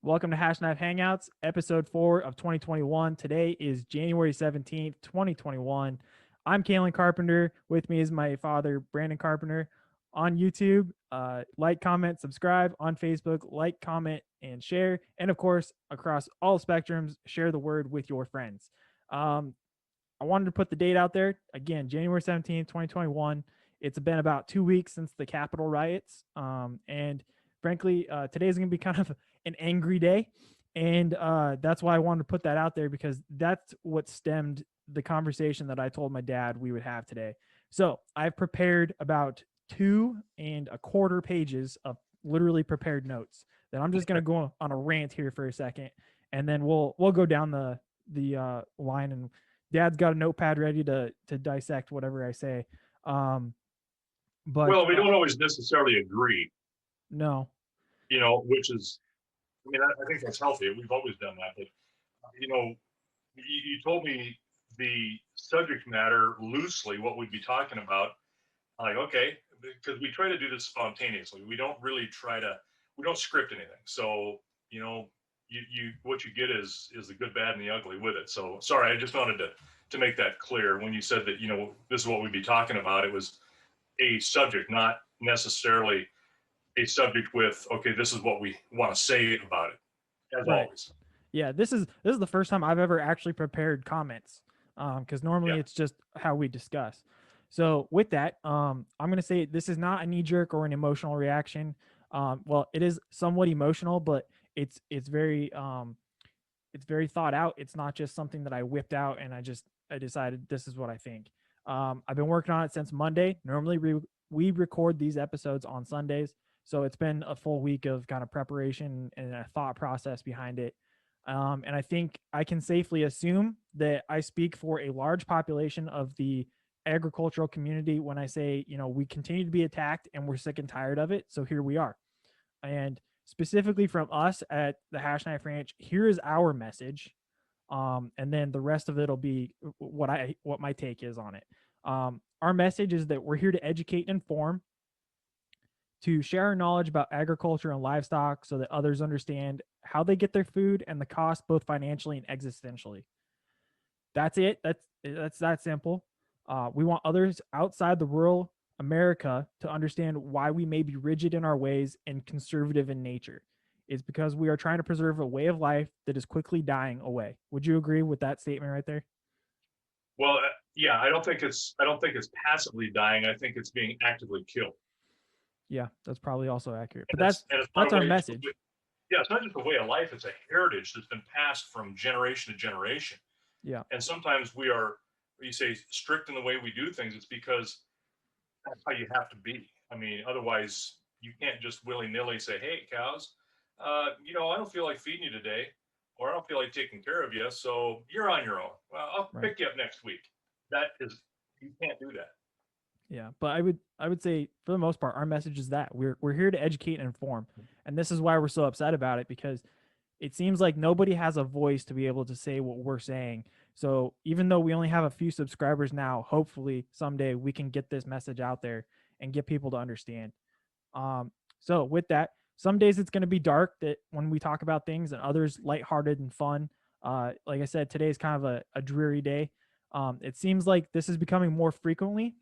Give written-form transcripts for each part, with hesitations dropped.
Welcome to Hashknife Hangouts, episode 4 of 2021. Today is January 17th, 2021. I'm Calen Carpenter. With me is my father, Brandon Carpenter. On YouTube, like, comment, subscribe. On Facebook, like, comment, and share. And of course, across all spectrums, share the word with your friends. I wanted to put the date out there. Again, January 17th, 2021. It's been about 2 weeks since the Capitol riots. And frankly, today is going to be kind of an angry day. And that's why I wanted to put that out there, because that's what stemmed the conversation that I told my dad we would have today. So I've prepared about 2.25 pages of literally prepared notes that I'm just going to go on a rant here for a second. And then we'll go down the line, and Dad's got a notepad ready to dissect whatever I say. But Well, we don't always necessarily agree, no, which is, I think that's healthy. We've always done that. But, you told me the subject matter loosely, what we'd be talking about. I'm like, okay, because we try to do this spontaneously. We don't really we don't script anything. So, what you get is the good, bad, and the ugly with it. So, sorry, I just wanted to make that clear. When you said that, this is what we'd be talking about, it was a subject, not necessarily a subject with, okay, this is what we want to say about it, as right. always. Yeah, this is the first time I've ever actually prepared comments, because normally Yeah. it's just how we discuss. So with that, I'm gonna say this is not a knee jerk or an emotional reaction. Well, it is somewhat emotional, but it's very thought out. It's not just something that I whipped out and I decided this is what I think. I've been working on it since Monday. Normally we record these episodes on Sundays, so it's been a full week of kind of preparation and a thought process behind it. And I think I can safely assume that I speak for a large population of the agricultural community when I say, we continue to be attacked and we're sick and tired of it. So here we are. And specifically from us at the Hashknife Ranch, here is our message. And then the rest of it will be what my take is on it. Our message is that we're here to educate and inform, to share our knowledge about agriculture and livestock so that others understand how they get their food and the cost both financially and existentially. That's it. That's that simple. We want others outside the rural America to understand why we may be rigid in our ways and conservative in nature. It's because we are trying to preserve a way of life that is quickly dying away. Would you agree with that statement right there? Well, yeah, I don't think it's passively dying. I think it's being actively killed. Yeah, that's probably also accurate. But And it's not a that's our way, message. yeah, it's not just a way of life, it's a heritage that's been passed from generation to generation. Yeah, And sometimes we are, you say, strict in the way we do things. It's because that's how you have to be. Otherwise, you can't just willy nilly say, hey, cows, I don't feel like feeding you today, or I don't feel like taking care of you. So you're on your own. Well, I'll right. pick you up next week. That is, you can't do that. Yeah, but I would say for the most part our message is that we're here to educate and inform. And this is why we're so upset about it, because it seems like nobody has a voice to be able to say what we're saying. So even though we only have a few subscribers now, hopefully someday we can get this message out there and get people to understand. So with that, some days it's going to be dark that when we talk about things, and others lighthearted and fun. Like I said, today is kind of a dreary day. It seems like this is becoming more frequently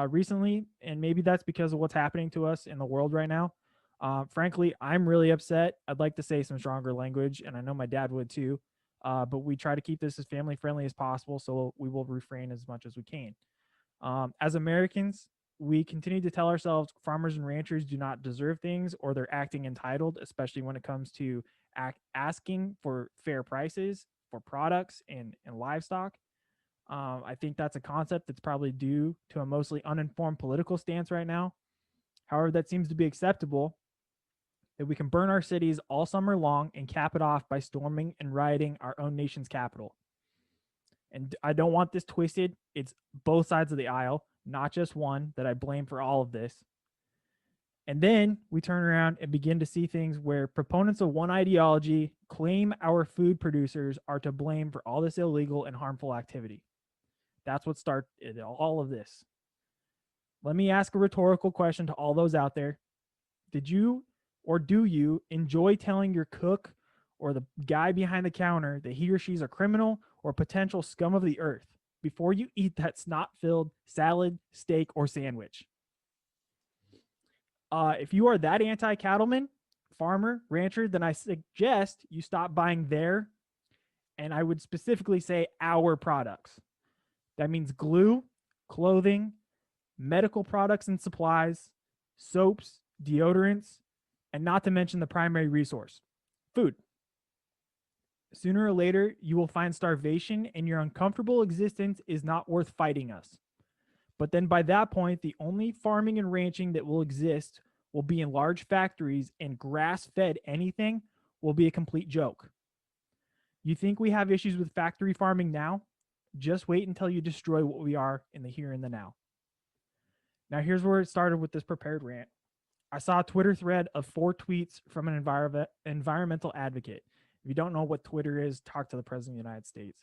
recently, and maybe that's because of what's happening to us in the world right now. Frankly, I'm really upset. I'd like to say some stronger language, and I know my dad would too. But we try to keep this as family friendly as possible, so we will refrain as much as we can. As Americans, we continue to tell ourselves farmers and ranchers do not deserve things, or they're acting entitled, especially when it comes to asking for fair prices for products and livestock. I think that's a concept that's probably due to a mostly uninformed political stance right now. However, that seems to be acceptable, that we can burn our cities all summer long and cap it off by storming and rioting our own nation's capital. And I don't want this twisted. It's both sides of the aisle, not just one, that I blame for all of this. And then we turn around and begin to see things where proponents of one ideology claim our food producers are to blame for all this illegal and harmful activity. That's what started all of this. Let me ask a rhetorical question to all those out there. Did you or do you enjoy telling your cook or the guy behind the counter that he or she's a criminal or potential scum of the earth before you eat that snot filled salad, steak, or sandwich. If you are that anti cattleman, farmer, rancher, then I suggest you stop buying their, and I would specifically say our products. That means glue, clothing, medical products and supplies, soaps, deodorants, and not to mention the primary resource, food. Sooner or later, you will find starvation, and your uncomfortable existence is not worth fighting us. But then by that point, the only farming and ranching that will exist will be in large factories, and grass fed anything will be a complete joke. You think we have issues with factory farming now? Just wait until you destroy what we are in the here and the now. Now, here's where it started with this prepared rant. I saw a Twitter thread of 4 tweets from an environmental advocate. If you don't know what Twitter is, talk to the President of the United States.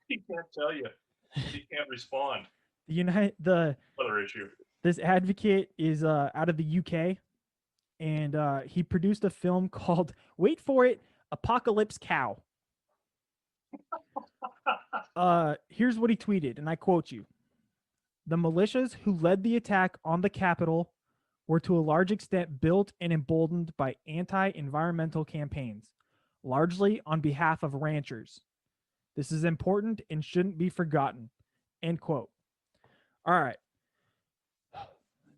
He can't tell you. He can't respond. Other issue. This advocate is out of the UK, and he produced a film called, wait for it, Apocalypse Cow. Here's what he tweeted, and I quote you. The militias who led the attack on the Capitol were to a large extent built and emboldened by anti-environmental campaigns, largely on behalf of ranchers. This is important and shouldn't be forgotten. End quote. All right.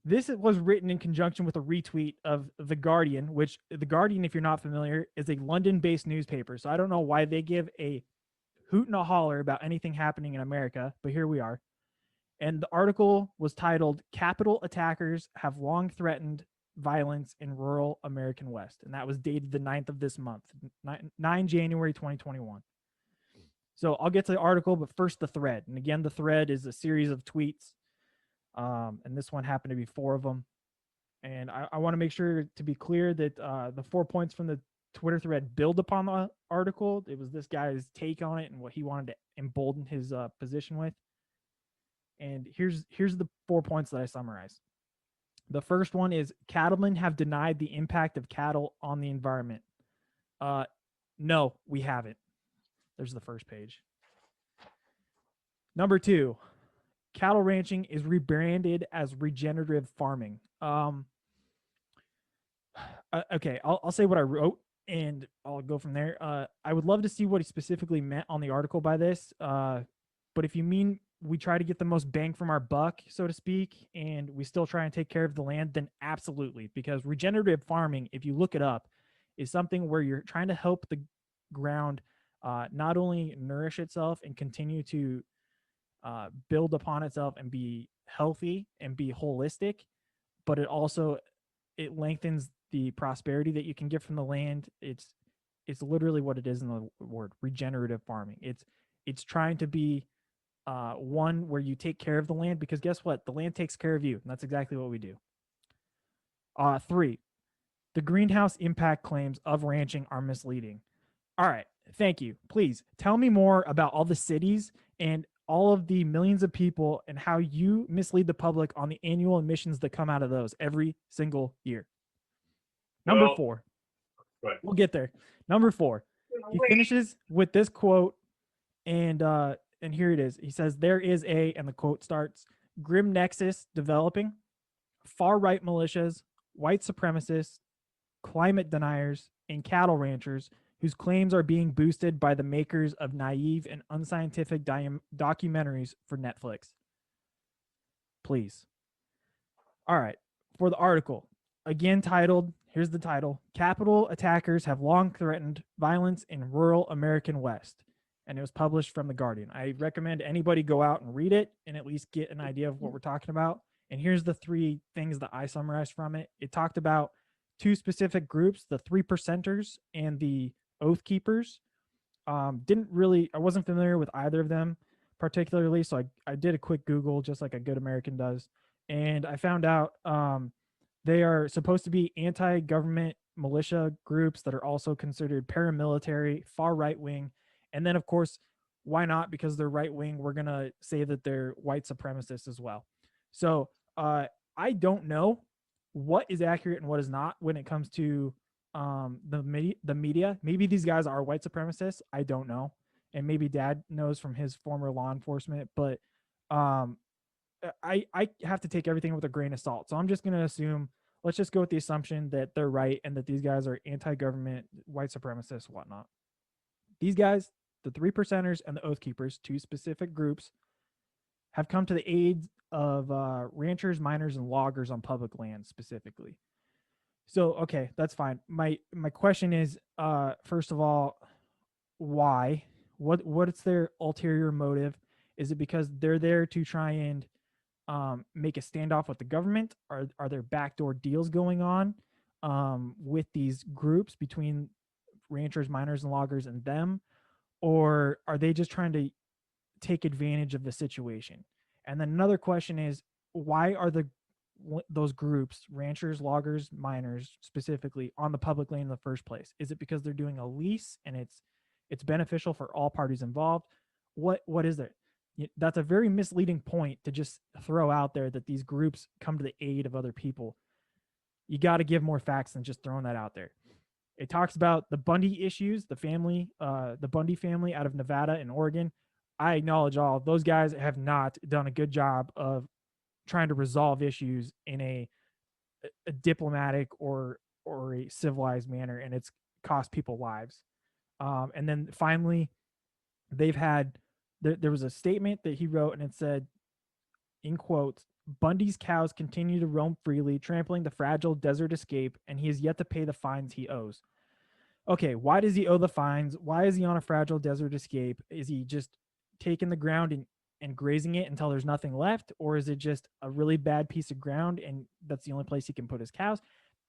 This was written in conjunction with a retweet of The Guardian, which The Guardian, if you're not familiar, is a London-based newspaper. So I don't know why they give a hoot and a holler about anything happening in America, but here we are. And the article was titled, Capitol Attackers Have Long Threatened Violence in Rural American West. And that was dated the 9th of this month, 9 January 2021. So I'll get to the article, but first the thread. And again, the thread is a series of tweets. And this one happened to be 4 of them. And I want to make sure to be clear that the 4 points from the Twitter thread build upon the article. It was this guy's take on it and what he wanted to embolden his position with. And here's the 4 points that I summarized. The first one is cattlemen have denied the impact of cattle on the environment. No, we haven't. There's the first page. Number 2, cattle ranching is rebranded as regenerative farming. Okay, I'll say what I wrote and I'll go from there. I would love to see what he specifically meant on the article by this. But if you mean we try to get the most bang from our buck, so to speak, and we still try and take care of the land, then absolutely. Because regenerative farming, if you look it up, is something where you're trying to help the ground not only nourish itself and continue to build upon itself and be healthy and be holistic, but it lengthens the prosperity that you can get from the land. It's literally what it is in the word regenerative farming. It's trying to be one where you take care of the land, because guess what? The land takes care of you, and that's exactly what we do. 3, the greenhouse impact claims of ranching are misleading. All right, thank you. Please tell me more about all the cities and all of the millions of people and how you mislead the public on the annual emissions that come out of those every single year. Number 4. Right. We'll get there. Number 4. He finishes with this quote, and here it is. He says, there is and the quote starts, grim nexus developing, far-right militias, white supremacists, climate deniers, and cattle ranchers whose claims are being boosted by the makers of naive and unscientific documentaries for Netflix. Please. All right. For the article, again titled, here's the title, Capitol Attackers Have Long Threatened Violence in Rural American West. And it was published from The Guardian. I recommend anybody go out and read it and at least get an idea of what we're talking about. And here's the 3 things that I summarized from it. It talked about 2 specific groups, the 3%ers and the Oath Keepers. I wasn't familiar with either of them particularly, so I did a quick Google just like a good American does. And I found out they are supposed to be anti-government militia groups that are also considered paramilitary, far right-wing. And then, of course, why not? Because they're right-wing, we're going to say that they're white supremacists as well. So I don't know what is accurate and what is not when it comes to the media. Maybe these guys are white supremacists. I don't know, and maybe Dad knows from his former law enforcement. But um, I have to take everything with a grain of salt. So I'm just gonna assume. Let's just go with the assumption that they're right and that these guys are anti-government, white supremacists, whatnot. These guys, the 3%ers and the Oath Keepers, two specific groups, have come to the aid of ranchers, miners, and loggers on public land specifically. So okay, that's fine. My question is, first of all, why? What's their ulterior motive? Is it because they're there to try and make a standoff with the government? Are there backdoor deals going on with these groups between ranchers, miners, and loggers and them, or are they just trying to take advantage of the situation? And then another question is, why are those groups, ranchers, loggers, miners specifically, on the public land in the first place? Is it because they're doing a lease and it's beneficial for all parties involved? What is it? That's a very misleading point to just throw out there, that these groups come to the aid of other people. You got to give more facts than just throwing that out there. It talks about the Bundy issues, the Bundy family out of Nevada and Oregon. I acknowledge all those guys have not done a good job of trying to resolve issues in a diplomatic or a civilized manner, and it's cost people lives. And then finally, they've had there was a statement that he wrote, and it said, in quotes, Bundy's cows continue to roam freely, trampling the fragile desert escape, and he has yet to pay the fines he owes. Okay, why does he owe the fines? Why is he on a fragile desert escape? Is he just taking the ground and grazing it until there's nothing left? Or is it just a really bad piece of ground and that's the only place he can put his cows?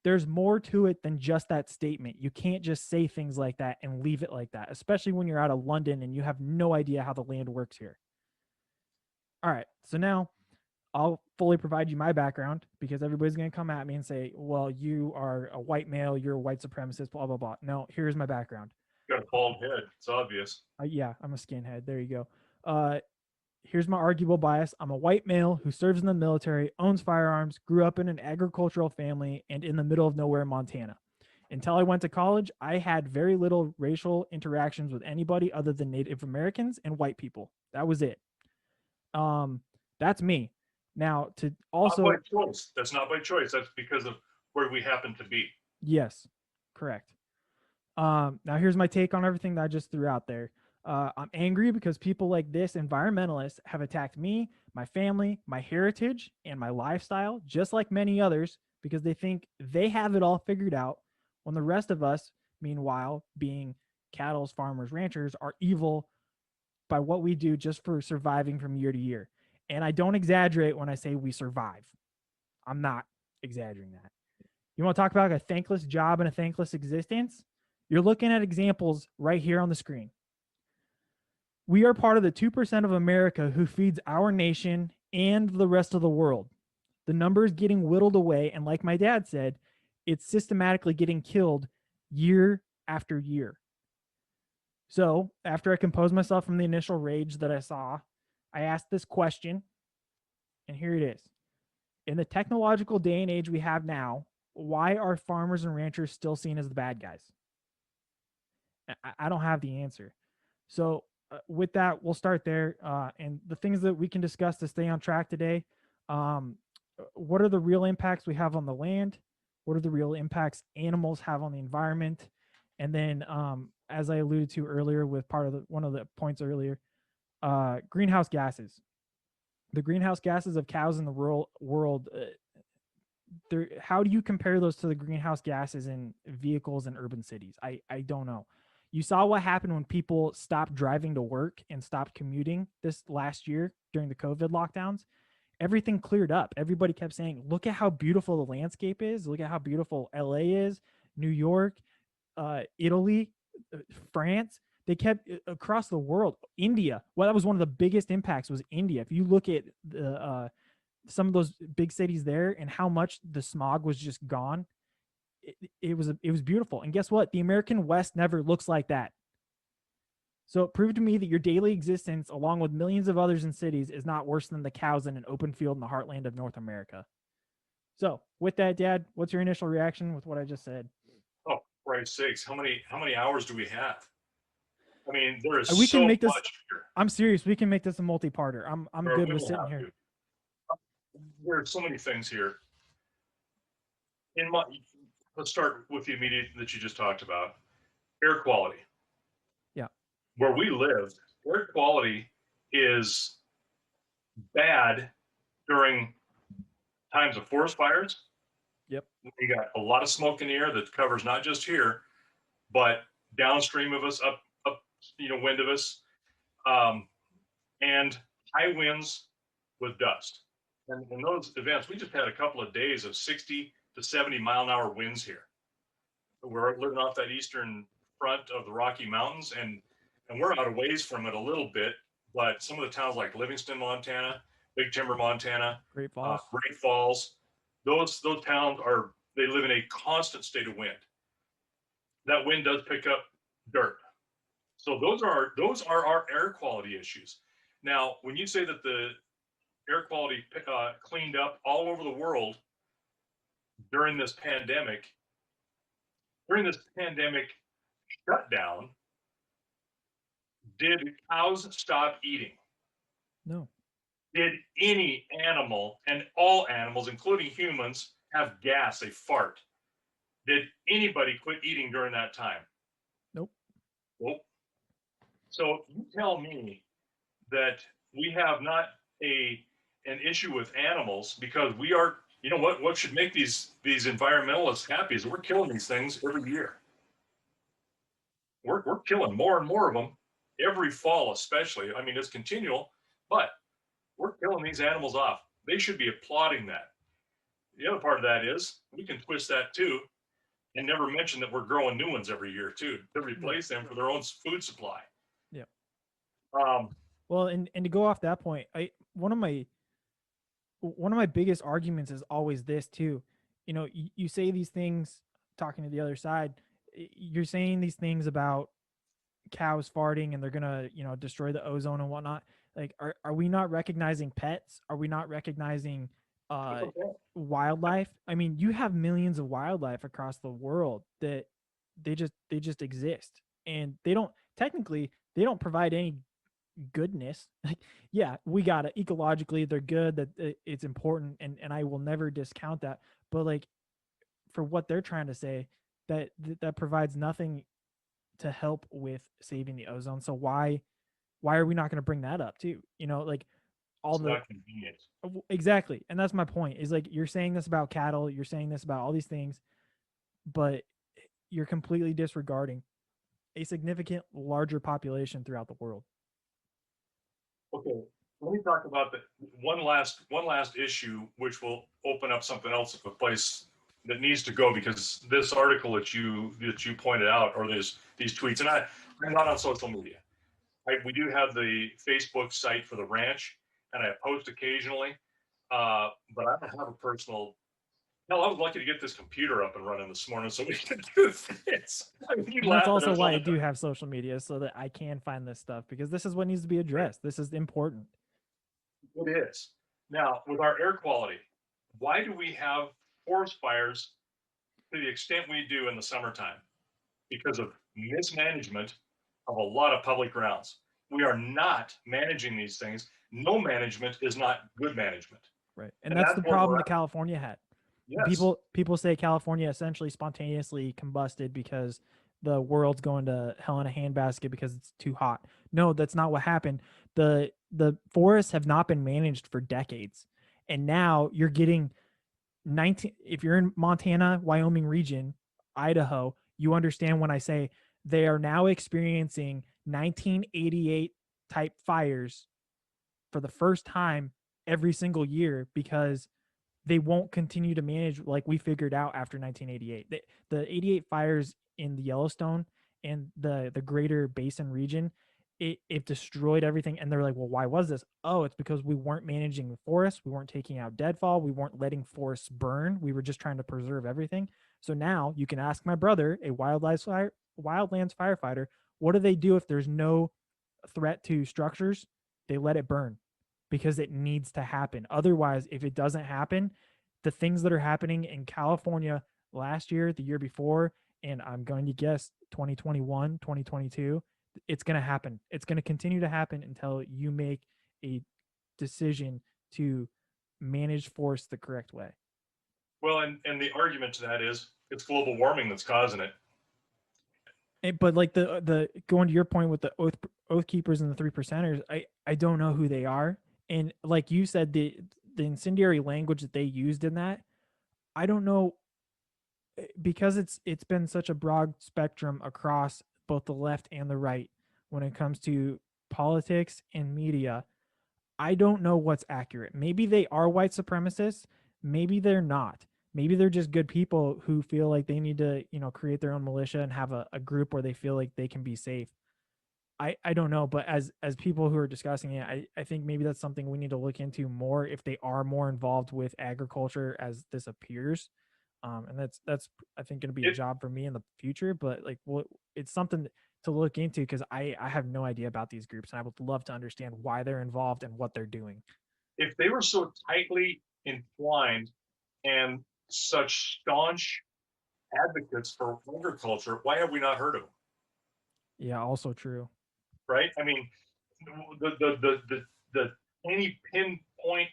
There's more to it than just that statement. You can't just say things like that and leave it like that, especially when you're out of London and you have no idea how the land works here. All right, so now I'll fully provide you my background, because everybody's going to come at me and say, well, you are a white male, you're a white supremacist, blah, blah, blah. No, here's my background. Got a bald head. It's obvious. Yeah, I'm a skinhead. There you go. Here's my arguable bias. I'm a white male who serves in the military, owns firearms, grew up in an agricultural family, and in the middle of nowhere, Montana. Until I went to college, I had very little racial interactions with anybody other than Native Americans and white people. That was it. That's me. Now, to also, not by choice. That's not by choice. That's because of where we happen to be. Yes, correct. Now here's my take on everything that I just threw out there. I'm angry because people like this environmentalists have attacked me, my family, my heritage, and my lifestyle, just like many others, because they think they have it all figured out, when the rest of us, meanwhile, being cattle, farmers, ranchers, are evil by what we do just for surviving from year to year. And I don't exaggerate when I say we survive. I'm not exaggerating that. You want to talk about a thankless job and a thankless existence? You're looking at examples right here on the screen. We are part of the 2% of America who feeds our nation and the rest of the world. The number is getting whittled away, and like my dad said, it's systematically getting killed year after year. So, after I composed myself from the initial rage that I saw, I asked this question, and here it is. In the technological day and age we have now, why are farmers and ranchers still seen as the bad guys? I don't have the answer. So, with that, we'll start there. And the things that we can discuss to stay on track today, what are the real impacts we have on the land? What are the real impacts animals have on the environment? And then, as I alluded to earlier with one of the points earlier, greenhouse gases. The greenhouse gases of cows in the rural world, how do you compare those to the greenhouse gases in vehicles in urban cities? I don't know. You saw what happened when people stopped driving to work and stopped commuting this last year during the COVID lockdowns. Everything cleared up. Everybody kept saying, look at how beautiful the landscape is. Look at how beautiful LA is, New York, Italy, France. They kept across the world. India. Well, that was one of the biggest impacts was India. If you look at the some of those big cities there and how much the smog was just gone, it was beautiful. And guess what? The American West never looks like that. So it proved to me that your daily existence, along with millions of others in cities, is not worse than the cows in an open field in the heartland of North America. So with that, Dad, what's your initial reaction with what I just said? Oh, Christ's sakes, how many hours do we have? I mean, there is We can so make this. much here. I'm serious. We can make this a multi-parter. I'm Or good we with will sitting have here. to. There are so many things here. In my, let's start with the immediate that you just talked about. Air quality. Yeah. Where we live, air quality is bad during times of forest fires. Yep. You got a lot of smoke in the air that covers not just here, but downstream of us, up, wind of us, and high winds with dust. And in those events, we just had a couple of days of 60 to 70-mile-an-hour winds here. We're living off that eastern front of the Rocky Mountains, and we're out of ways from it a little bit. But some of the towns like Livingston, Montana, Big Timber, Montana, Great Falls. Great Falls, those towns they live in a constant state of wind. That wind does pick up dirt. So those are our air quality issues. Now, when you say that the air quality cleaned up all over the world during this pandemic shutdown, did cows stop eating? No. Did any animal, and all animals, including humans, have gas, they fart? Did anybody quit eating during that time? Nope. Nope. So you tell me that we have not an issue with animals, because we are, what should make these environmentalists happy is we're killing these things every year. We're killing more and more of them every fall, especially. I mean, it's continual, but we're killing these animals off. They should be applauding that. The other part of that is we can twist that too and never mention that we're growing new ones every year too to replace them for their own food supply. Yeah. Um, Well, and to go off that point, one of my biggest arguments is always this too. You say these things talking to the other side. You're saying these things about cows farting and they're gonna destroy the ozone and whatnot. Like, are we not recognizing pets? Are we not recognizing okay. wildlife? I mean, you have millions of wildlife across the world that they just exist, and they don't provide any goodness. Like, yeah, we got it. Ecologically, they're good. That it's important, and I will never discount that. But like, for what they're trying to say, that provides nothing to help with saving the ozone. So why are we not going to bring that up too? Like all It's the not convenient. exactly, and that's my point. Is like you're saying this about cattle, you're saying this about all these things, but you're completely disregarding a significant larger population throughout the world. Okay, let me talk about the one last issue, which will open up something else of a place that needs to go, because this article that you pointed out, or these tweets, and I'm not on social media. We do have the Facebook site for the ranch, and I post occasionally, but I don't have a personal. Hell, I was lucky to get this computer up and running this morning so we could do this. I mean, you And that's laugh at also us why all I the do time. have social media, so that I can find this stuff, because this is what needs to be addressed. This is important. It is. Now, with our air quality, why do we have forest fires to the extent we do in the summertime? Because of mismanagement of a lot of public grounds. We are not managing these things. No management is not good management. Right. And And that's the that's where problem we're that at. California had. Yes. People say California essentially spontaneously combusted because the world's going to hell in a handbasket because it's too hot. No, that's not what happened. The forests have not been managed for decades. And now you're getting 19, if you're in Montana, Wyoming region, Idaho, you understand when I say they are now experiencing 1988 type fires for the first time every single year, because they won't continue to manage like we figured out after 1988. The 88 fires in the Yellowstone and the greater basin region, it destroyed everything. And they're like, well, why was this? Oh, it's because we weren't managing the forest. We weren't taking out deadfall. We weren't letting forests burn. We were just trying to preserve everything. So now you can ask my brother, a wildlands firefighter, what do they do if there's no threat to structures? They let it burn, because it needs to happen. Otherwise, if it doesn't happen, the things that are happening in California last year, the year before, And I'm going to guess 2021, 2022, it's going to happen. It's going to continue to happen until you make a decision to manage force the correct way. Well, and the argument to that is it's global warming that's causing it. But like the going to your point with the oath keepers and the 3%ers, I don't know who they are. And like you said, the incendiary language that they used in that, I don't know, because it's been such a broad spectrum across both the left and the right when it comes to politics and media. I don't know what's accurate. Maybe they are white supremacists, maybe they're not. Maybe they're just good people who feel like they need to, create their own militia and have a group where they feel like they can be safe. I don't know, but as people who are discussing it, I think maybe that's something we need to look into more if they are more involved with agriculture as this appears. And that's I think going to be a It, job for me in the future. But like, what it's something to look into because I have no idea about these groups and I would love to understand why they're involved and what they're doing. if they were so tightly entwined and such staunch advocates for agriculture, why have we not heard of them? Yeah, also true. Right? I mean, the tiny pinpoint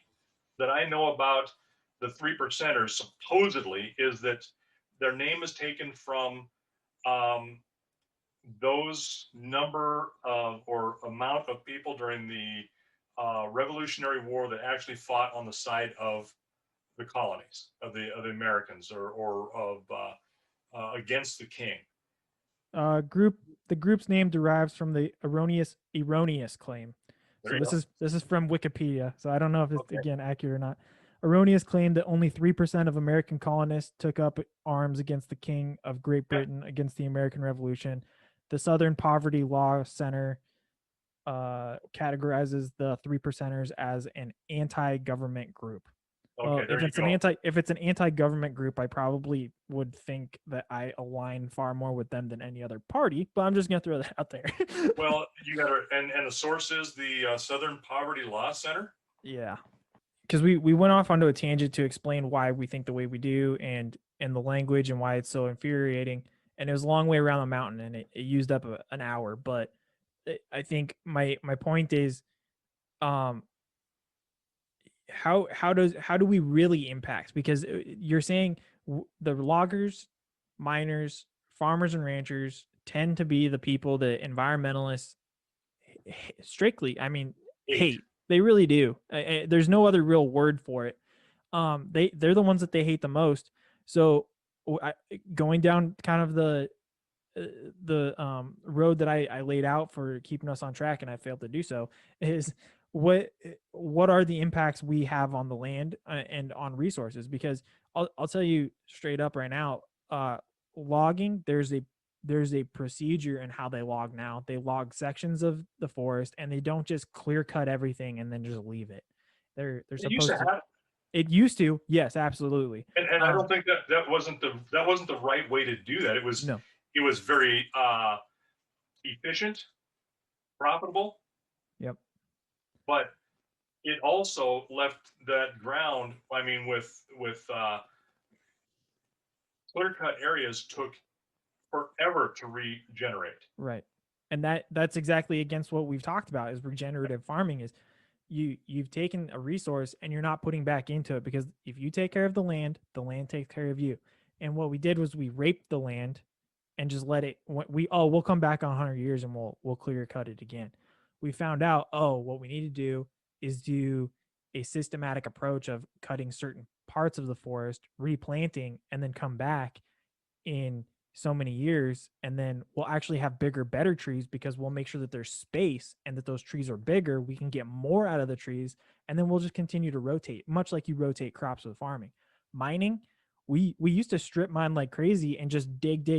that I know about the 3%ers supposedly is that their name is taken from um, those number of or amount of people during the Revolutionary War that actually fought on the side of the colonies of the Americans or of against the king. Group the group's name derives from the erroneous claim. There So you this go. is from Wikipedia. So I don't know if it's Okay. again accurate or not. Erroneous claim that only 3% of American colonists took up arms against the King of Great Yeah, Britain against the American Revolution. The Southern Poverty Law Center categorizes the 3%ers as an anti-government group. Well, okay, there you go. if it's an anti-government group, I probably would think that I align far more with them than any other party. But I'm just gonna throw that out there. Well, you got to, and the source is the Southern Poverty Law Center. Yeah, because we went off onto a tangent to explain why we think the way we do and the language and why it's so infuriating. And it was a long way around the mountain, and it used up an hour. But I think my point is, um, how do we really impact? Because you're saying the loggers, miners, farmers, and ranchers tend to be the people that environmentalists strictly, I mean, Eight. hate. They really do. There's no other real word for it. They're the ones that they hate the most. So going down kind of the road that I laid out for keeping us on track and I failed to do so is what are the impacts we have on the land and on resources, because I'll tell you straight up right now, logging, there's a procedure in how they log now. They log sections of the forest and they don't just clear cut everything and then just leave it. They're It used to supposed to. have, It used to, yes, absolutely. and I don't think that wasn't the right way to do that. No. It was very efficient, profitable, Yep. but it also left that ground. I mean, with clear cut areas took forever to regenerate. Right. And that's exactly against what we've talked about is regenerative farming is you've taken a resource and you're not putting back into it, because if you take care of the land takes care of you. And what we did was we raped the land and just let it we'll come back on 100 years and we'll clear cut it again. We found out, what we need to do is do a systematic approach of cutting certain parts of the forest, replanting, and then come back in so many years, and then we'll actually have bigger, better trees because we'll make sure that there's space and that those trees are bigger. We can get more out of the trees, and then we'll just continue to rotate, much like you rotate crops with farming. Mining, we used to strip mine like crazy and just dig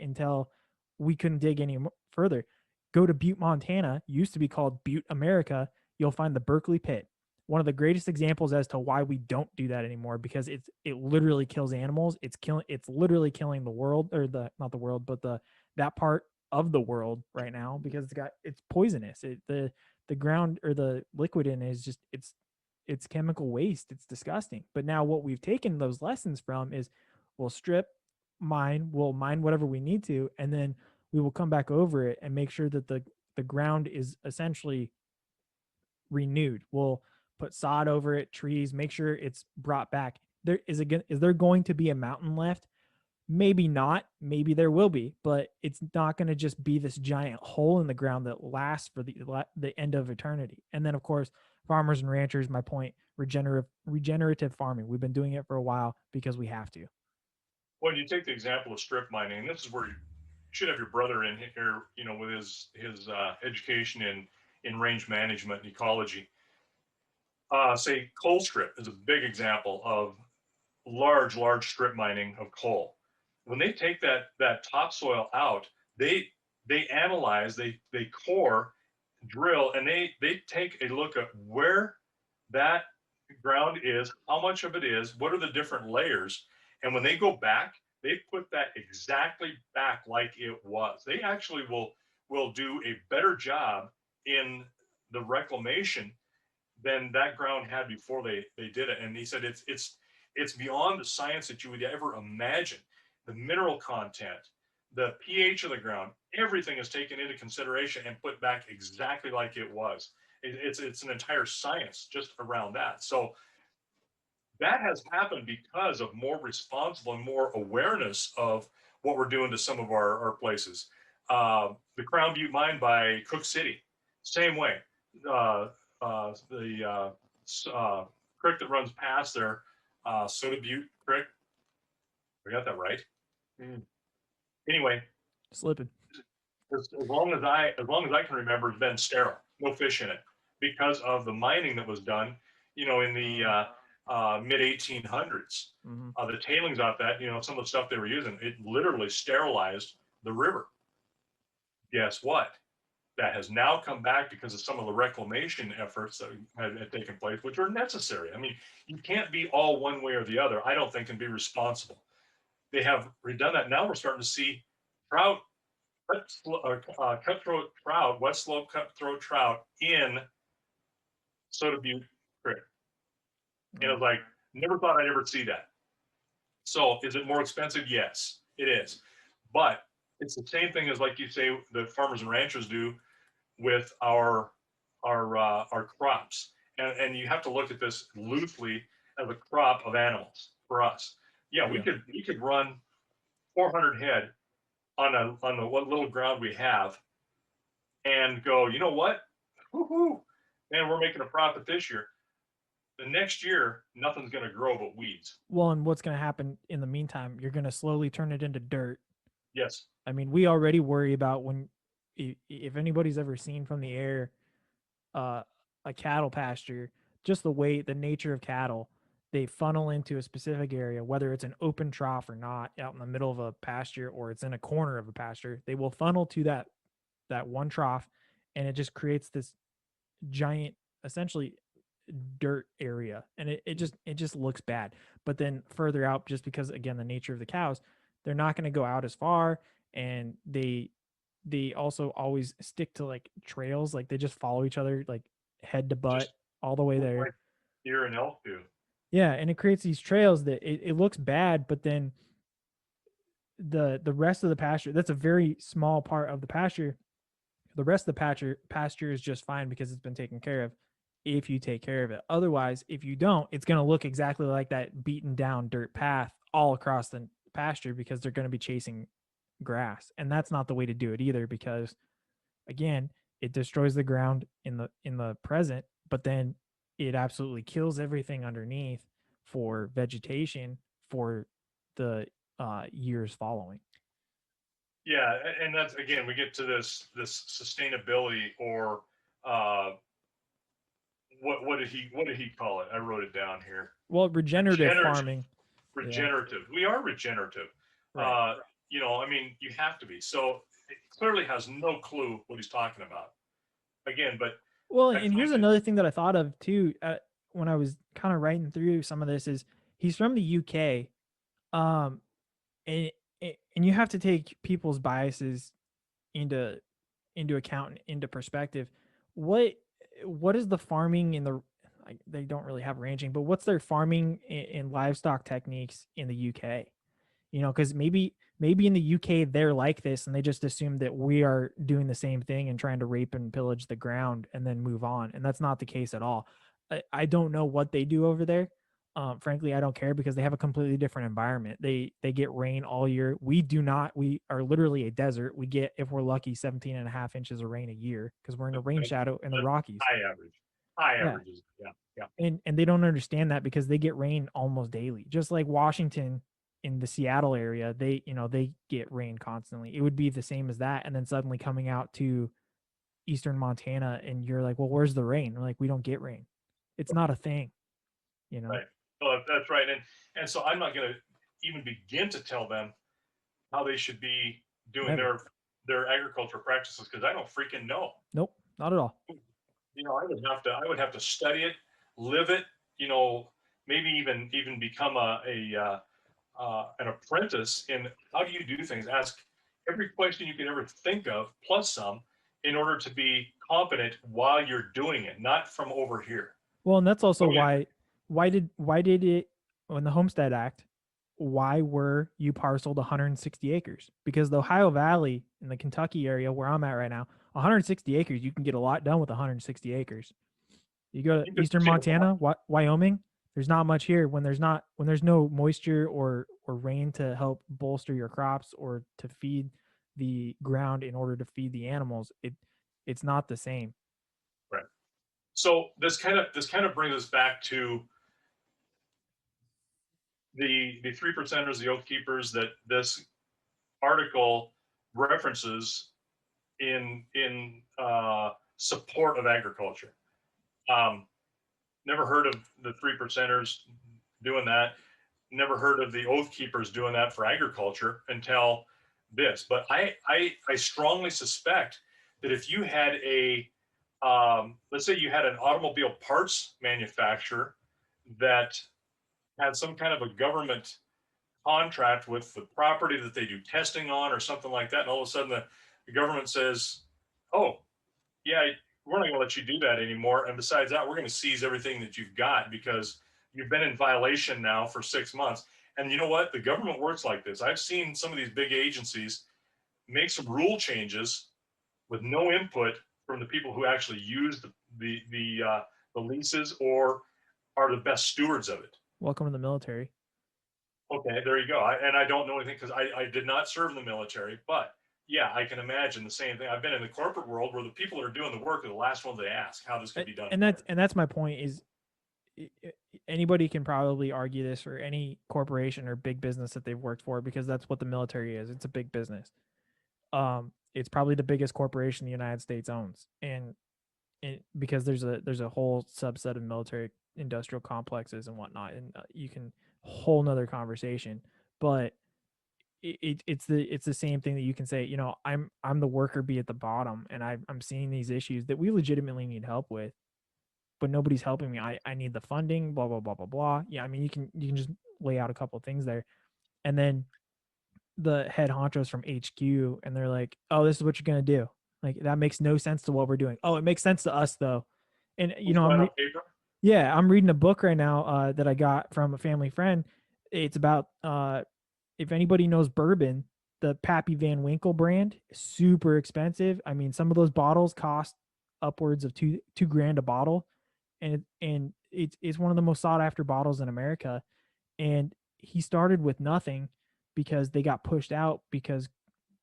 until we couldn't dig any further. Go to Butte, Montana, used to be called Butte, America. You'll find the Berkeley Pit, one of the greatest examples as to why we don't do that anymore, because it literally kills animals. It's literally killing the world, or the not the world, but that part of the world right now, because it's poisonous. The ground or the liquid in it is just it's chemical waste. It's disgusting. But now what we've taken those lessons from is we'll strip, mine. We'll mine whatever we need to, and then we will come back over it and make sure that the ground is essentially renewed. We'll put sod over it, trees, make sure it's brought back. Is there going to be a mountain left? Maybe not. Maybe there will be, but it's not going to just be this giant hole in the ground that lasts for the end of eternity. And then, of course, farmers and ranchers. My point: regenerative farming. We've been doing it for a while because we have to. When you take the example of strip mining, and this is where you should have your brother in here, with his education in range management and ecology. Say coal strip is a big example of large strip mining of coal. When they take that topsoil out, they analyze, they core, drill, and they take a look at where that ground is, how much of it is, what are the different layers, and when they go back, they put that exactly back like it was. They actually will do a better job in the reclamation than that ground had before they did it. And he said it's beyond the science that you would ever imagine. The mineral content, the pH of the ground, everything is taken into consideration and put back exactly like it was. It's an entire science just around that. So that has happened because of more responsible and more awareness of what we're doing to some of our places. The Crown Butte mine by Cook City, same way. The creek that runs past there, Soda Butte Creek. I got that right. Anyway, Slipping. as long as I can remember, it's been sterile, no fish in it, because of the mining that was done, in the mid 1800s. Mm-hmm. The tailings off that, some of the stuff they were using, it literally sterilized the river. Guess what? That has now come back because of some of the reclamation efforts that had taken place, which are necessary. I mean, you can't be all one way or the other, I don't think, and be responsible. They have redone that. Now we're starting to see trout, cutthroat trout, west slope cutthroat trout in Soda Butte Creek. And I was like, never thought I'd ever see that. So is it more expensive? Yes, it is. But it's the same thing as, like you say, the farmers and ranchers do with our crops. And you have to look at this loosely as a crop of animals for us. Yeah, we could run 400 head on the what little ground we have and go, you know what? Woo-hoo, man, we're making a profit this year. The next year, nothing's going to grow but weeds. Well, and what's going to happen in the meantime? You're going to slowly turn it into dirt. Yes. I mean, we already worry about when, if anybody's ever seen from the air, uh, a cattle pasture, just the nature of cattle, they funnel into a specific area, whether it's an open trough or not, out in the middle of a pasture or it's in a corner of a pasture. They will funnel to that one trough, and it just creates this giant, essentially dirt area, and it just looks bad. But then further out, just because again the nature of the cows, they're not going to go out as far, and they also always stick to like trails, like they just follow each other like head to butt Just all the way there. like deer and elk do. Yeah, and it creates these trails that it looks bad, but then the rest of the pasture, that's a very small part of the pasture. The rest of the pasture is just fine because it's been taken care of if you take care of it. Otherwise, if you don't, it's going to look exactly like that beaten down dirt path all across the pasture because they're going to be chasing grass. And that's not the way to do it either, because again, it destroys the ground in the present, but then it absolutely kills everything underneath for vegetation for the years following. Yeah, and that's, again, we get to this sustainability, or what did he call it? I wrote it down here. Well, regenerative farming. Regenerative. Yeah. We are regenerative. Right. I mean, you have to be. So it clearly has no clue what he's talking about. Again, but well, and here's another thing that I thought of too, when I was kind of writing through some of this, is he's from the UK, um, and and you have to take people's biases into account, into perspective. What what is the farming in the, like, they don't really have ranching, but what's their farming and livestock techniques in the UK? because maybe in the UK they're like this and they just assume that we are doing the same thing and trying to rape and pillage the ground and then move on. And that's not the case at all. I don't know what they do over there. Frankly, I don't care because they have a completely different environment. They get rain all year. We do not. We are literally a desert. We get, if we're lucky, 17 and a half inches of rain a year because we're in a rain shadow in the That's Rockies. high Yeah. averages. Yeah. Yeah. And they don't understand that because they get rain almost daily. Just like Washington in the Seattle area, they get rain constantly. It would be the same as that. And then suddenly coming out to eastern Montana and you're like, well, where's the rain? We're like, we don't get rain. It's not a thing, you know? Right. Well, that's right. And so I'm not going to even begin to tell them how they should be doing Never. their agriculture practices because I don't freaking know. Nope, not at all. I would have to study it, live it. Maybe even become an apprentice in how do you do things. Ask every question you could ever think of, plus some, in order to be competent while you're doing it, not from over here. Well, and that's also Oh, yeah. why did it, when the Homestead Act, why were you parceled 160 acres? Because the Ohio Valley in the Kentucky area where I'm at right now, 160 acres, you can get a lot done with 160 acres. You go to You could eastern see a lot. Montana, Wyoming, there's not much here when there's no moisture or rain to help bolster your crops or to feed the ground in order to feed the animals. It's not the same. Right. So this kind of brings us back to the 3%ers, the oath keepers that this article references in support of agriculture. Um, Never heard of the 3%ers doing that. Never heard of the oath keepers doing that for agriculture until this. But I strongly suspect that if you had let's say you had an automobile parts manufacturer that had some kind of a government contract with the property that they do testing on or something like that, and all of a sudden the government says, "Oh, yeah, we're not going to let you do that anymore. And besides that, we're going to seize everything that you've got because you've been in violation now for 6 months." And you know what? The government works like this. I've seen some of these big agencies make some rule changes with no input from the people who actually use the leases or are the best stewards of it. Welcome to the military. Okay, there you go. And I don't know anything because I did not serve in the military, but yeah, I can imagine the same thing. I've been in the corporate world where the people that are doing the work are the last ones they ask how this could be done. And that's my point is anybody can probably argue this, or any corporation or big business that they've worked for, because that's what the military is. It's a big business. It's probably the biggest corporation the United States owns, and because there's a whole subset of military industrial complexes and whatnot, and you can whole nother conversation. But it's the same thing that you can say. I'm the worker bee at the bottom, and I'm seeing these issues that we legitimately need help with, but nobody's helping me. I need the funding, blah blah blah blah blah. Yeah, I mean you can just lay out a couple of things there, and then the head honchos from HQ, and they're like, "Oh, this is what you're gonna do." Like, that makes no sense to what we're doing. Oh, it makes sense to us though. And Who's that on paper? yeah, I'm reading a book right now that I got from a family friend. It's about if anybody knows bourbon, the Pappy Van Winkle brand, super expensive. I mean, some of those bottles cost upwards of two grand a bottle, and it's one of the most sought after bottles in America. And he started with nothing because they got pushed out because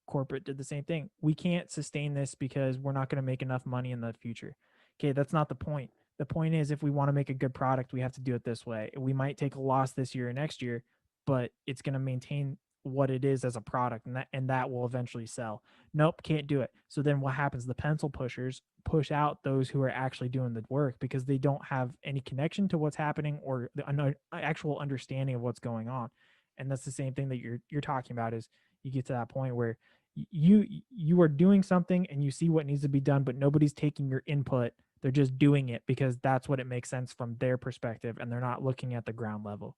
corporate did the same thing. We can't sustain this because we're not going to make enough money in the future. Okay, that's not the point. The point is, if we want to make a good product, we have to do it this way. We might take a loss this year or next year, but it's going to maintain what it is as a product, and that will eventually sell. Nope, can't do it. So then what happens? The pencil pushers push out those who are actually doing the work because they don't have any connection to what's happening or the actual understanding of what's going on. And that's the same thing that you're talking about. Is you get to that point where you are doing something and you see what needs to be done, but nobody's taking your input. They're just doing it because that's what it makes sense from their perspective, and they're not looking at the ground level.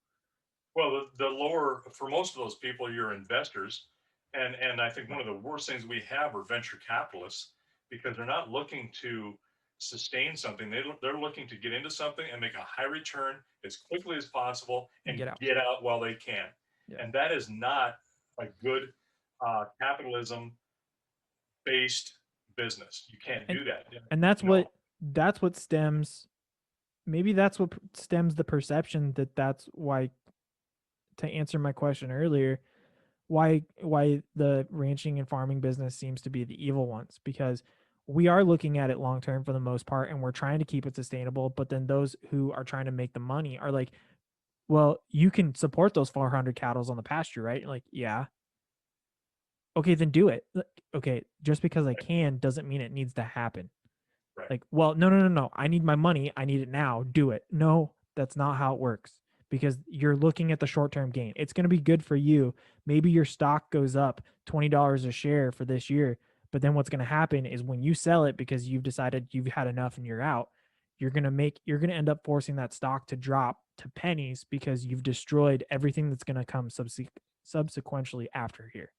Well, the lower for most of those people, you're investors, and I think one of the worst things we have are venture capitalists because they're not looking to sustain something. They're looking to get into something and make a high return as quickly as possible And and get out. get out while they can. Yeah. and that is not a good capitalism based business. You can't And do that. and You know, that's what stems, maybe that's what stems the perception that that's why, to answer my question earlier, why the ranching and farming business seems to be the evil ones, because we are looking at it long term for the most part and we're trying to keep it sustainable, but then those who are trying to make the money are like, well, you can support those 400 cattles on the pasture, right? Like, yeah. Okay, then do it. Okay, just because I can doesn't mean it needs to happen. right? Like, well, no, no, no, no. I need my money. I need it now. Do it. No, that's not how it works, because you're looking at the short term gain. It's going to be good for you. Maybe your stock goes up $20 a share for this year. But then what's going to happen is when you sell it because you've decided you've had enough and you're out, you're going to end up forcing that stock to drop to pennies because you've destroyed everything that's going to come subsequently after here.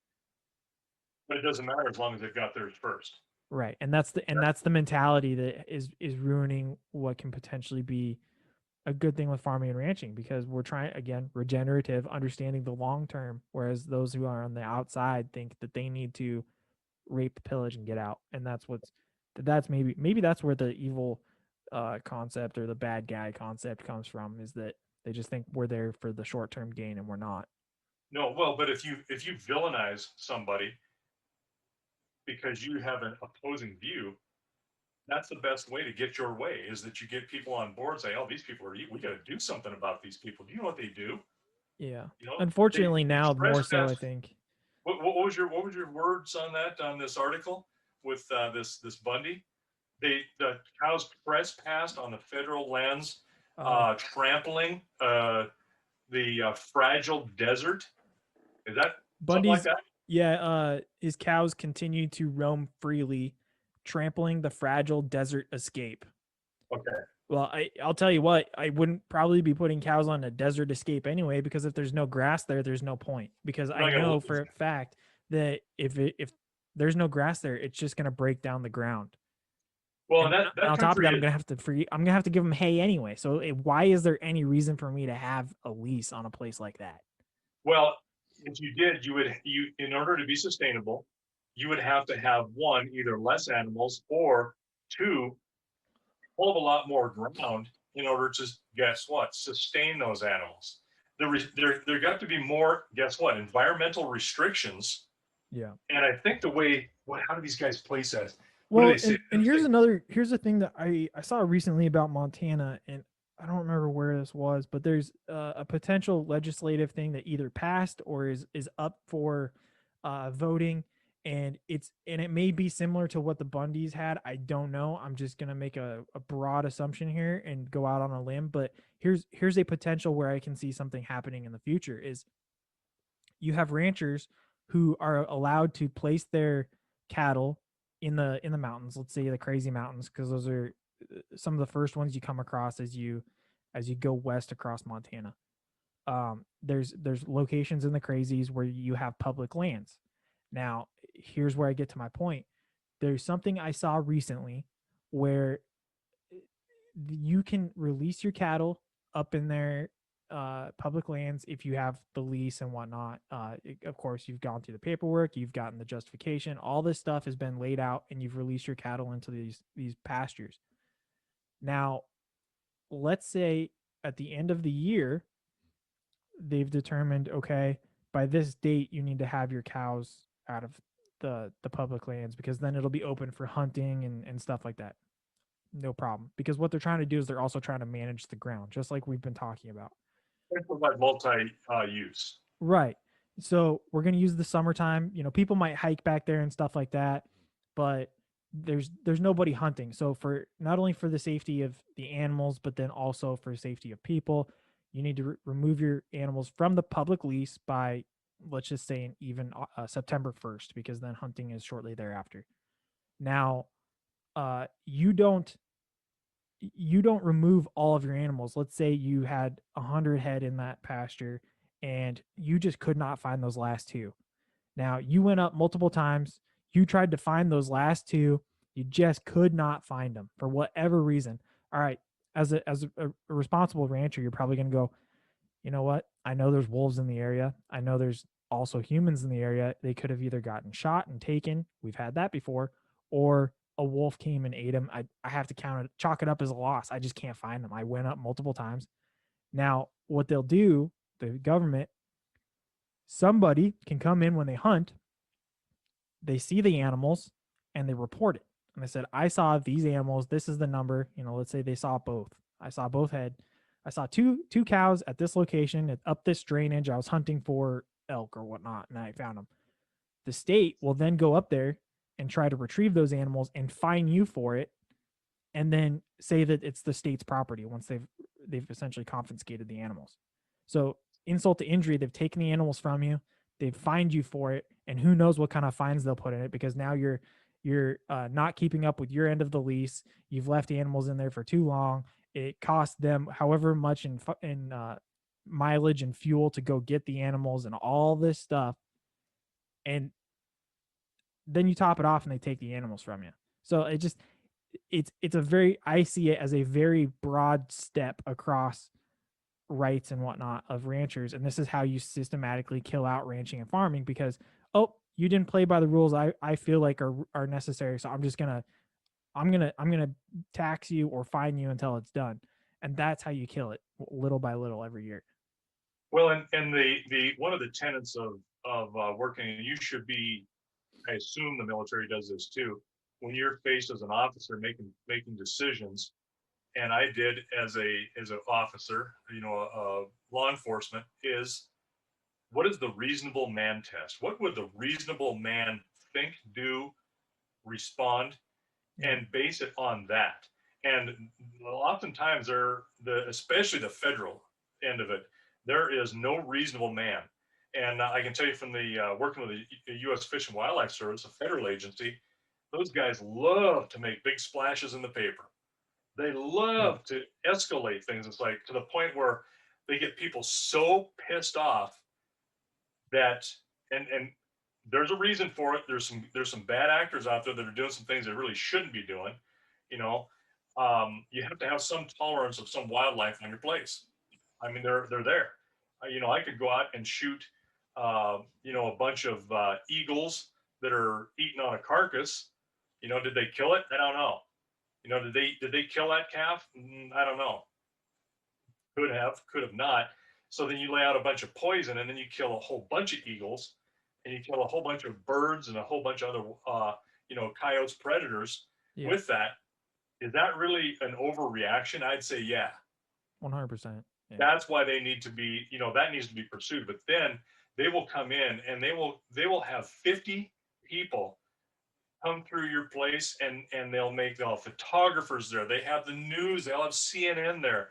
But it doesn't matter as long as they've got theirs first. Right. And that's the mentality that is ruining what can potentially be a good thing with farming and ranching, because we're trying, again, regenerative, understanding the long term, whereas those who are on the outside think that they need to rape, pillage, and get out. And that's maybe that's where the evil concept or the bad guy concept comes from, is that they just think we're there for the short term gain and we're not. No, well, but if you villainize somebody because you have an opposing view, that's the best way to get your way, is that you get people on board, say, oh, these people are, we got to do something about these people. Do you know what they do? Yeah. You know, Unfortunately they now more so, trespass. I think. What was your words on that, on this article with this Bundy? The cows trespassed on the federal lands, Oh, trampling the fragile desert. Is that something like Bundy's, that? yeah, his cows continue to roam freely, trampling the fragile desert escape. Okay. Well, I'll tell you what, I wouldn't probably be putting cows on a desert escape anyway, because if there's no grass there, there's no point. Because They're I not gonna know lose. for a fact that if there's no grass there, it's just gonna break down the ground. Well, And, and that and that on top of that, country is I'm gonna have to give them hay anyway. So why is there any reason for me to have a lease on a place like that? well. If you did, you in order to be sustainable, you would have to have one, either less animals, or two, whole of a lot more ground in order to, guess what, sustain those animals. There got to be more, guess what, environmental restrictions. Yeah. And I think the way, what, how do these guys place that? What do Well, they say? and here's the thing that I saw recently about Montana, and I don't remember where this was, but there's a potential legislative thing that either passed or is up for voting, and it may be similar to what the Bundys had. I don't know. I'm just gonna make a broad assumption here and go out on a limb, but here's a potential where I can see something happening in the future. Is you have ranchers who are allowed to place their cattle in the mountains, let's say the crazy mountains, because those are some of the first ones you come across as you go west across Montana. There's locations in the crazies where you have public lands. Now here's where I get to my point. There's something I saw recently where you can release your cattle up in their public lands if you have the lease and whatnot. Of course, you've gone through the paperwork, you've gotten the justification, all this stuff has been laid out, and you've released your cattle into these pastures. Now, let's say at the end of the year, they've determined, okay, by this date you need to have your cows out of the public lands, because then it'll be open for hunting and stuff like that. No problem. Because what they're trying to do is they're also trying to manage the ground, just like we've been talking about. They provide multi-use. Right. So we're gonna use the summertime. People might hike back there and stuff like that, but there's nobody hunting. So for not only for the safety of the animals, but then also for safety of people, you need to remove your animals from the public lease by, let's just say, even September 1st, because then hunting is shortly thereafter. Now, you don't remove all of your animals. Let's say you had 100 head in that pasture and you just could not find those last two. Now, you went up multiple times. You tried to find those last two. You just could not find them for whatever reason. All right. As a responsible rancher, you're probably going to go, you know what? I know there's wolves in the area. I know there's also humans in the area. They could have either gotten shot and taken. We've had that before, or a wolf came and ate them. I have to chalk it up as a loss. I just can't find them. I went up multiple times. Now, what they'll do, the government, somebody can come in when they hunt, they see the animals, and they report it. And they said, I saw these animals. This is the number. Let's say they saw both. I saw both head. I saw two cows at this location, up this drainage. I was hunting for elk or whatnot, and I found them. The state will then go up there and try to retrieve those animals and fine you for it, and then say that it's the state's property once they've essentially confiscated the animals. So insult to injury, they've taken the animals from you, they've fined you for it, and who knows what kind of fines they'll put in it, because now you're not keeping up with your end of the lease. You've left animals in there for too long. It costs them however much in mileage and fuel to go get the animals and all this stuff, and then you top it off and they take the animals from you. So it's a very, I see it as a very broad step across rights and whatnot of ranchers, and this is how you systematically kill out ranching and farming, because oh, you didn't play by the rules I feel like are necessary, so I'm gonna tax you or fine you until it's done. And that's how you kill it, little by little, every year. Well, and the one of the tenets of working, and you should be, I assume the military does this too, when you're faced as an officer making decisions, and I did as an officer, law enforcement, is what is the reasonable man test? What would the reasonable man think, do, respond, Yeah. and base it on that? And oftentimes especially the federal end of it, there is no reasonable man. And I can tell you from the working with the U.S. Fish and Wildlife Service, a federal agency, those guys love to make big splashes in the paper. They Yeah. love to escalate things. It's like to the point where they get people so pissed off that, and there's a reason for it. There's some bad actors out there that are doing some things they really shouldn't be doing. You know, you have to have some tolerance of some wildlife on your place. I mean, they're there. I could go out and shoot, a bunch of eagles that are eating on a carcass. Did they kill it? I don't know. Did they kill that calf? I don't know. Could have not. So then you lay out a bunch of poison, and then you kill a whole bunch of eagles, and you kill a whole bunch of birds and a whole bunch of other, coyotes, predators. Yeah. With that, is that really an overreaction? I'd say, yeah. 100%. Yeah. That's why they need to be, that needs to be pursued. But then they will come in and they will have 50 people come through your place, and they'll have photographers there. They have the news. They'll have CNN there.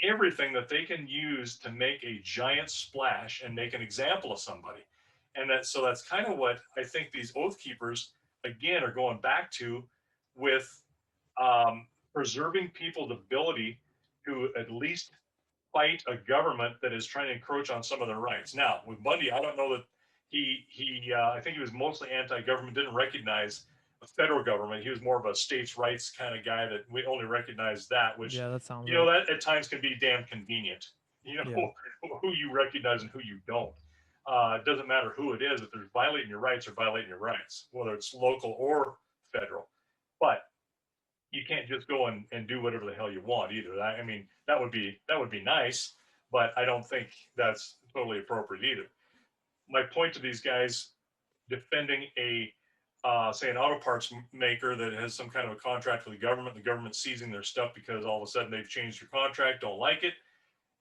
Everything that they can use to make a giant splash and make an example of somebody. And that's kind of what I think these oath keepers, again, are going back to, with preserving people's ability to at least fight a government that is trying to encroach on some of their rights. Now, with Bundy, I don't know that I think he was mostly anti-government, didn't recognize the federal government. He was more of a states' rights kind of guy that we only recognize that, which, Yeah, that sounds right. that at times can be damn convenient, Yeah. who you recognize and who you don't. It doesn't matter who it is. If they're violating your rights, or violating your rights, whether it's local or federal. But you can't just go and do whatever the hell you want either. I mean, that would be nice, but I don't think that's totally appropriate either. My point to these guys defending say an auto parts maker that has some kind of a contract with the government seizing their stuff because all of a sudden they've changed their contract, don't like it,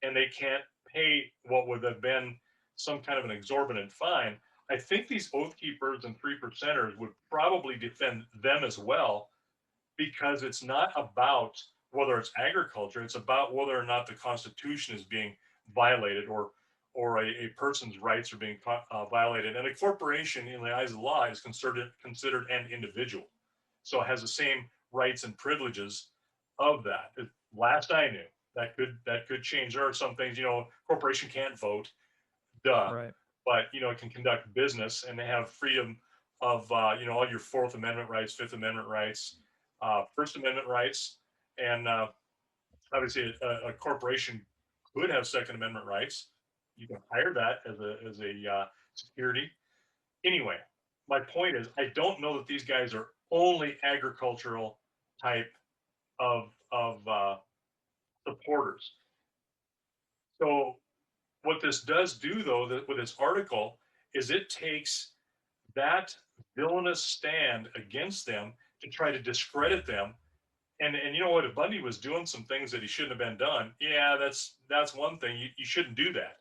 and they can't pay what would have been some kind of an exorbitant fine. I think these oath keepers and 3%ers would probably defend them as well, because it's not about whether it's agriculture, it's about whether or not the Constitution is being violated, or a person's rights are being violated. And a corporation, in the eyes of the law, is considered an individual, so it has the same rights and privileges of that. Last I knew, that could change. There are some things, corporation can't vote, duh, Right. but it can conduct business, and they have freedom of all your Fourth Amendment rights, Fifth Amendment rights, First Amendment rights, and obviously a corporation could have Second Amendment rights, You can hire that as a security. Anyway, my point is, I don't know that these guys are only agricultural type of supporters. So what this does do, though, that with this article, is it takes that villainous stand against them to try to discredit them. And you know what? If Bundy was doing some things that he shouldn't have been done, yeah, that's one thing. You shouldn't do that.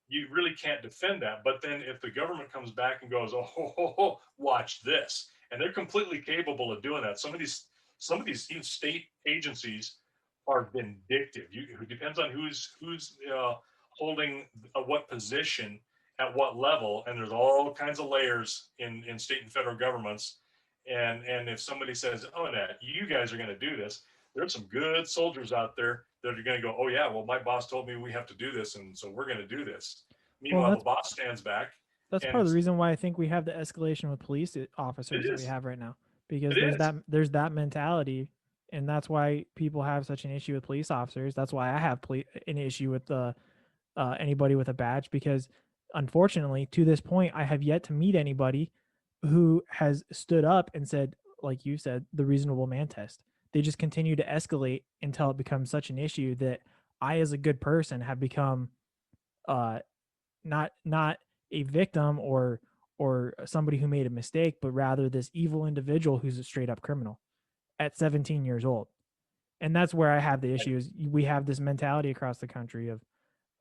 You really can't defend that. But then if the government comes back and goes, oh, watch this, and they're completely capable of doing that. Some of these state agencies are vindictive. It depends on who's holding what position at what level, and there's all kinds of layers in state and federal governments. And if somebody says, oh, Nat, you guys are going to do this, there's some good soldiers out there that are going to go, oh yeah, well, my boss told me we have to do this, and so we're going to do this. Well, Meanwhile, the boss stands back, that's part and of the reason why I think we have the escalation with police it officers that we is, have right now, because it is, there's that mentality, and that's why people have such an issue with police officers. That's why I have an issue with anybody with a badge, because unfortunately, to this point, I have yet to meet anybody who has stood up and said, like you said, the reasonable man test. They just continue to escalate until it becomes such an issue that I, as a good person, have become uh, not a victim or somebody who made a mistake, but rather this evil individual who's a straight up criminal at 17 years old. And that's where I have the issue is we have this mentality across the country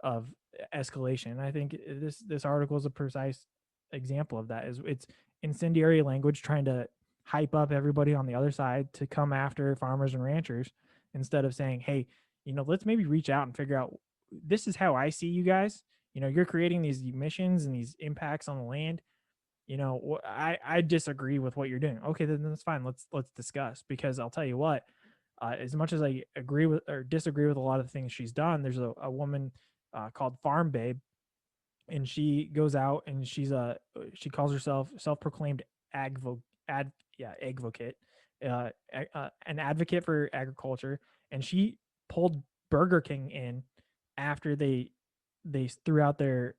of escalation. And I think this article is a precise example of that. Is it's incendiary language trying to hype up everybody on the other side to come after farmers and ranchers instead of saying, hey, let's maybe reach out and figure out, this is how I see you guys. You're creating these emissions and these impacts on the land. I disagree with what you're doing. Okay, then that's fine. Let's discuss, because I'll tell you what, as much as I agree with or disagree with a lot of the things she's done, there's a woman called Farm Babe, and she goes out and she calls herself self-proclaimed agvo ad yeah advocate, an advocate for agriculture, and she pulled Burger King in after they threw out their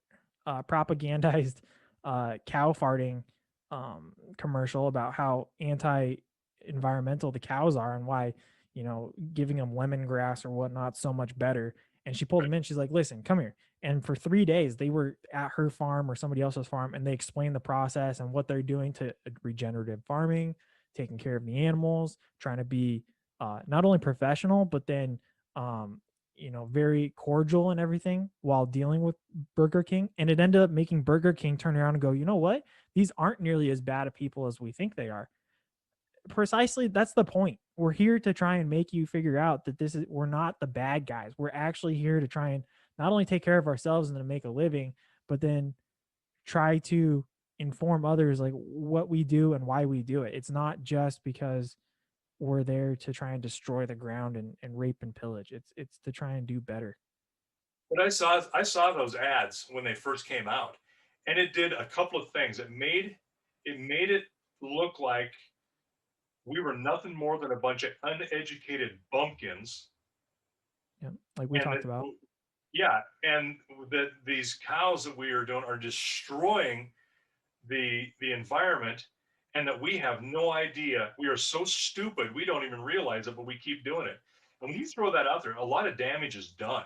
propagandized cow farting commercial about how anti-environmental the cows are and why giving them lemongrass or whatnot so much better. And she pulled right. them in. She's like, listen, come here. And for 3 days, they were at her farm or somebody else's farm, and they explained the process and what they're doing to regenerative farming, taking care of the animals, trying to be not only professional, but then very cordial and everything while dealing with Burger King. And it ended up making Burger King turn around and go, you know what? These aren't nearly as bad of people as we think they are. Precisely, that's the point. We're here to try and make you figure out that we're not the bad guys. We're actually here to try and not only take care of ourselves and to make a living, but then try to inform others like what we do and why we do it. It's not just because we're there to try and destroy the ground and rape and pillage. It's to try and do better. But I saw those ads when they first came out, and it did a couple of things. It made it look like we were nothing more than a bunch of uneducated bumpkins. Yeah, like we And talked about. yeah, and that these cows that we are doing are destroying the environment, and that we have no idea. We are so stupid we don't even realize it, but we keep doing it. And when you throw that out there, a lot of damage is done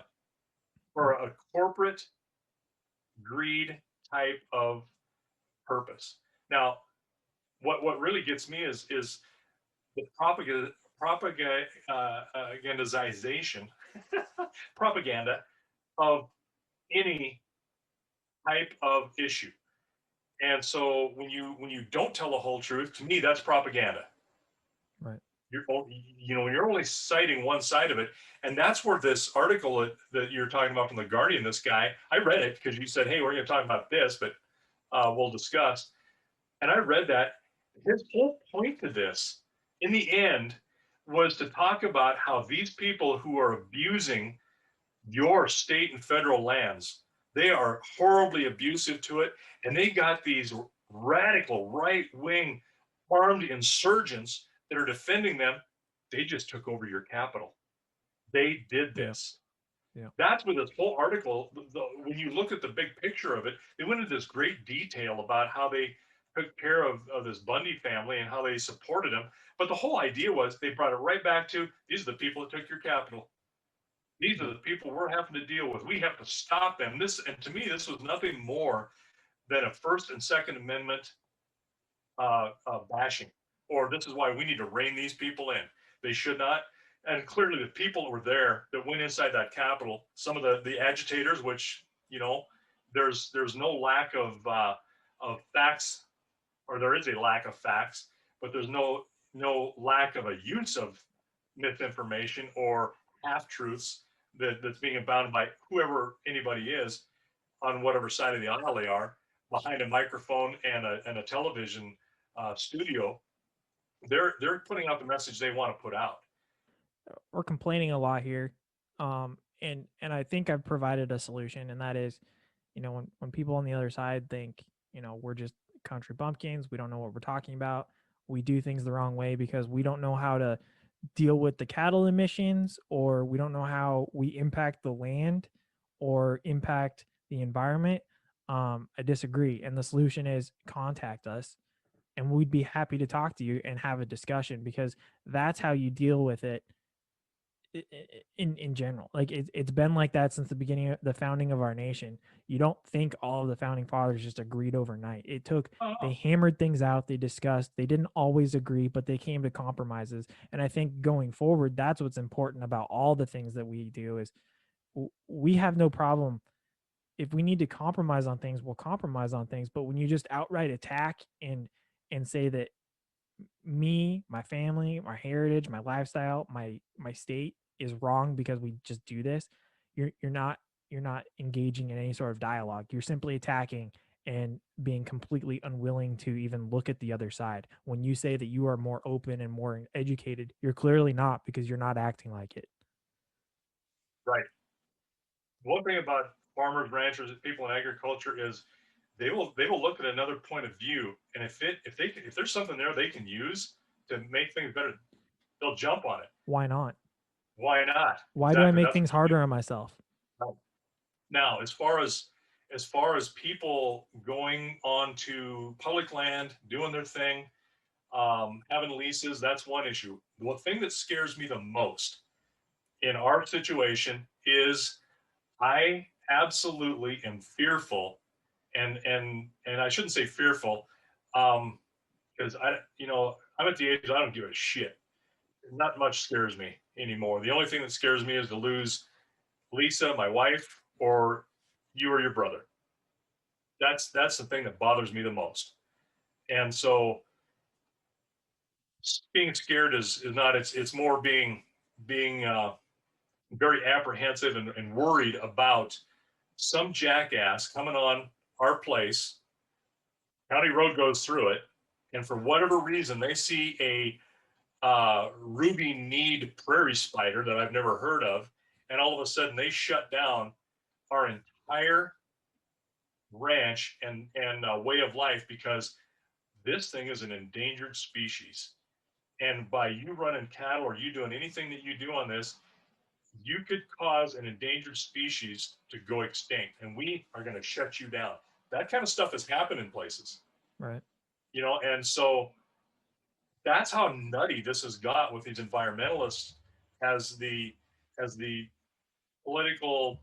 for a corporate greed type of purpose. Now, what really gets me is the propagandization propaganda of any type of issue. And so when you don't tell the whole truth, to me that's propaganda. Right. When you're only citing one side of it, and that's where this article that you're talking about from the Guardian, this guy, I read it because you said, hey, we're going to talk about this, but we'll discuss. And I read that. His whole point to this, in the end, was to talk about how these people who are abusing your state and federal lands, they are horribly abusive to it, and they got these radical right-wing armed insurgents that are defending them. They just took over your capital. They did Yeah. this. Yeah. That's where this whole article, when you look at the big picture of it, they went into this great detail about how they took care of this Bundy family and how they supported them. But the whole idea was they brought it right back to, these are the people that took your capital. These are Yeah. the people we're having to deal with. We have to stop them. And to me, this was nothing more than a First and Second Amendment bashing, or this is why we need to rein these people in. They should not. And clearly, the people that were there that went inside that Capitol, some of the agitators, which there's no lack of facts, or there is a lack of facts, but there's no lack of a use of misinformation or half truths that's being abounded by whoever anybody is on whatever side of the aisle they are behind a microphone and a television studio. They're putting out the message they want to put out. We're complaining a lot here, and I think I've provided a solution, and that is, when people on the other side think, we're just country bumpkins, we don't know what we're talking about, we do things the wrong way because we don't know how to deal with the cattle emissions, or we don't know how we impact the land or impact the environment. I disagree, and the solution is contact us, and we'd be happy to talk to you and have a discussion, because that's how you deal with it in general. Like it's been like that since the beginning of the founding of our nation. You don't think all of the founding fathers just agreed overnight. It took, they Oh, hammered things out, they discussed, they didn't always agree, but they came to compromises. And I think going forward, that's what's important about all the things that we do is we have no problem. If we need to compromise on things, we'll compromise on things. But when you just outright attack and say that me, my family, my heritage, my lifestyle, my state is wrong because we just do this, you're not engaging in any sort of dialogue. You're simply attacking and being completely unwilling to even look at the other side. When you say that you are more open and more educated, you're clearly not, because you're not acting like it. right. One thing about farmers, ranchers, people in agriculture is they will look at another point of view, and if there's something there they can use to make things better, they'll jump on it. Why not? Why not? Why do I Exactly. make That's things what you harder do. on myself? Now, as far as people going on to public land, doing their thing, having leases, that's one issue. The thing that scares me the most in our situation is I absolutely am fearful, and I shouldn't say fearful, because I'm at the age I don't give a shit. Not much scares me anymore. The only thing that scares me is to lose Lisa, my wife, or you or your brother. That's the thing that bothers me the most. And so being scared is not, it's more being very apprehensive and worried about some jackass coming on our place. County road goes through it, and for whatever reason they see a ruby kneed prairie spider that I've never heard of, and all of a sudden they shut down our entire ranch and way of life, because this thing is an endangered species. And by you running cattle or you doing anything that you do on this, you could cause an endangered species to go extinct, and we are going to shut you down. That kind of stuff has happened in places, Right. and so that's how nutty this has got with these environmentalists as the political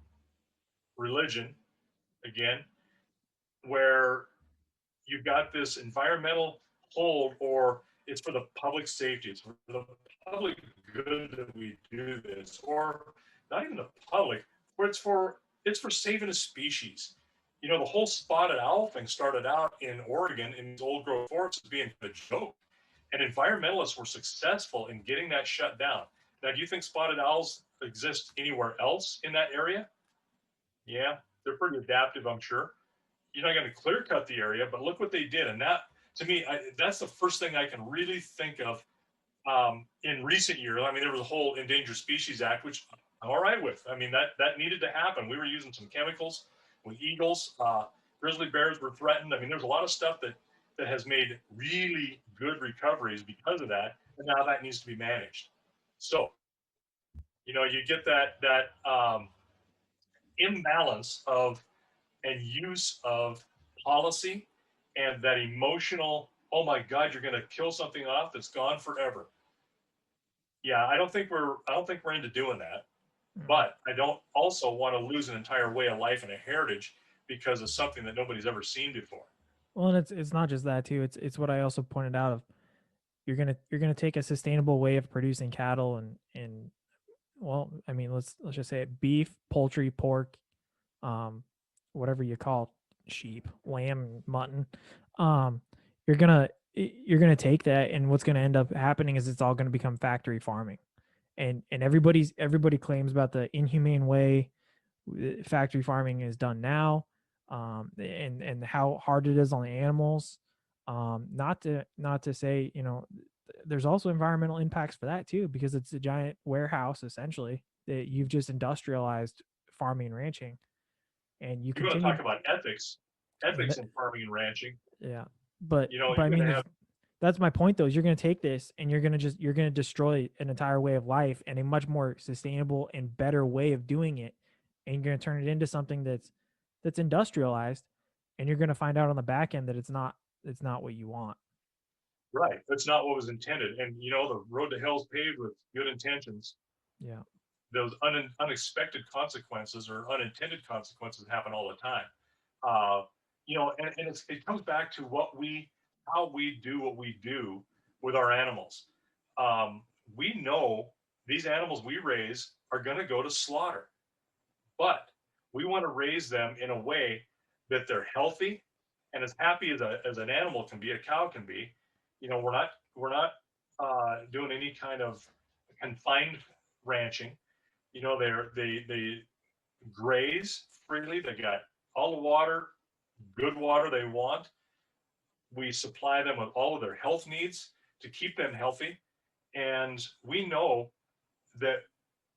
religion again, where you've got this environmental hold, or it's for the public safety, it's for the public good that we do this, or not even the public, where it's for saving a species. The whole spotted owl thing started out in Oregon in these old growth forests as being a joke, and environmentalists were successful in getting that shut down. Now, do you think spotted owls exist anywhere else in that area? Yeah, they're pretty adaptive, I'm sure. You're not going to clear cut the area, but look what they did. And that, to me, that's the first thing I can really think of in recent years. I mean, there was a whole Endangered Species Act, which I'm all right with. I mean, that needed to happen. We were using some chemicals with eagles. Grizzly bears were threatened. I mean, there's a lot of stuff that has made really good recoveries because of that. And now that needs to be managed. So, you get that imbalance of and use of policy and that emotional, oh my God, you're going to kill something off that's gone forever. Yeah, I don't think we're into doing that. But I don't also want to lose an entire way of life and a heritage because of something that nobody's ever seen before. Well, and it's not just that too. It's what I also pointed out of you're gonna take a sustainable way of producing cattle and well, I mean, let's just say it, beef, poultry, pork, um, whatever you call sheep, lamb, mutton. Um, you're gonna you're gonna take that, and what's gonna end up happening is it's all gonna become factory farming, and everybody claims about the inhumane way factory farming is done now, and how hard it is on the animals. Not to say, there's also environmental impacts for that too, because it's a giant warehouse essentially that you've just industrialized farming and ranching, and you You want to continue. talk about ethics, And ethics in farming and ranching. yeah, but You know, but I you're mean, going to have, that's my point though. Is you're going to take this and you're going to destroy an entire way of life and a much more sustainable and better way of doing it, and you're going to turn it into something that's industrialized, and you're going to find out on the back end that it's not what you want. right. That's not what was intended. And, you know, the road to hell's paved with good intentions. Yeah. Those unexpected consequences or unintended consequences happen all the time. Uh, you know, and it comes back to how we do what we do with our animals. Um, we know these animals we raise are going to go to slaughter, but we want to raise them in a way that they're healthy and as happy as an animal can be, a cow can be. You know, we're not doing any kind of confined ranching. You know, they graze freely. They got all the water, good water they want. We supply them with all of their health needs to keep them healthy. And we know that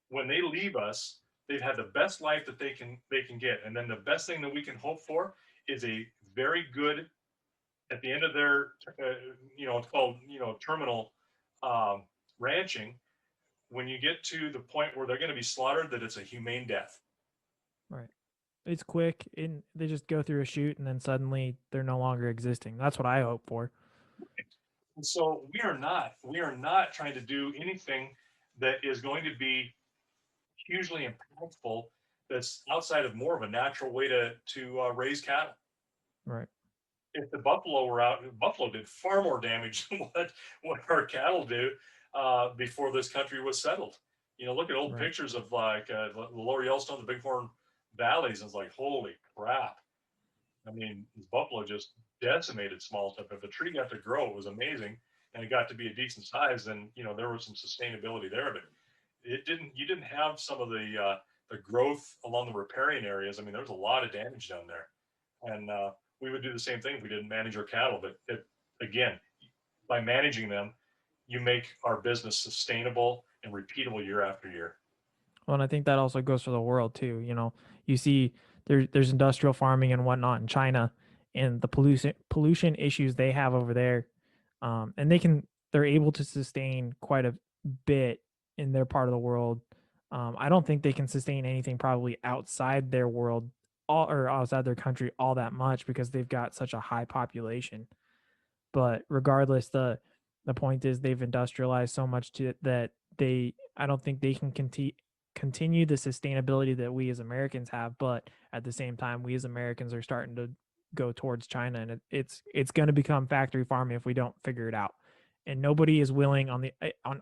when they leave us, they've had the best life that they can get. And then the best thing that we can hope for is a very good at the end of their it's called terminal um, ranching. When you get to the point where they're going to be slaughtered, that it's a humane death. Right. It's quick and they just go through a chute and then suddenly they're no longer existing. That's what I hope for. And so we are not trying to do anything that is going to be hugely impactful. That's outside of more of a natural way to raise cattle. Right. If the buffalo were out, buffalo did far more damage than what our cattle do before this country was settled. You know, look at old Right. pictures of like the lower Yellowstone, the Bighorn valleys, and it's like, holy crap. I mean, buffalo just decimated small stuff. If a tree got to grow, it was amazing, and it got to be a decent size. Then there was some sustainability there, but it didn't. You didn't have some of the growth along the riparian areas. I mean, there was a lot of damage down there, and we would do the same thing if we didn't manage our cattle. But again, by managing them, you make our business sustainable and repeatable year after year. Well, and I think that also goes for the world too. You see there's industrial farming and whatnot in China, and the pollution issues they have over there, and they're able to sustain quite a bit in their part of the world. I don't think they can sustain anything probably outside their world, all or outside their country all that much because they've got such a high population. But regardless, the point is they've industrialized so much to that they I don't think they can continue the sustainability that we as Americans have. But at the same time, we as Americans are starting to go towards China, and it's going to become factory farming if we don't figure it out. And nobody is willing on the on.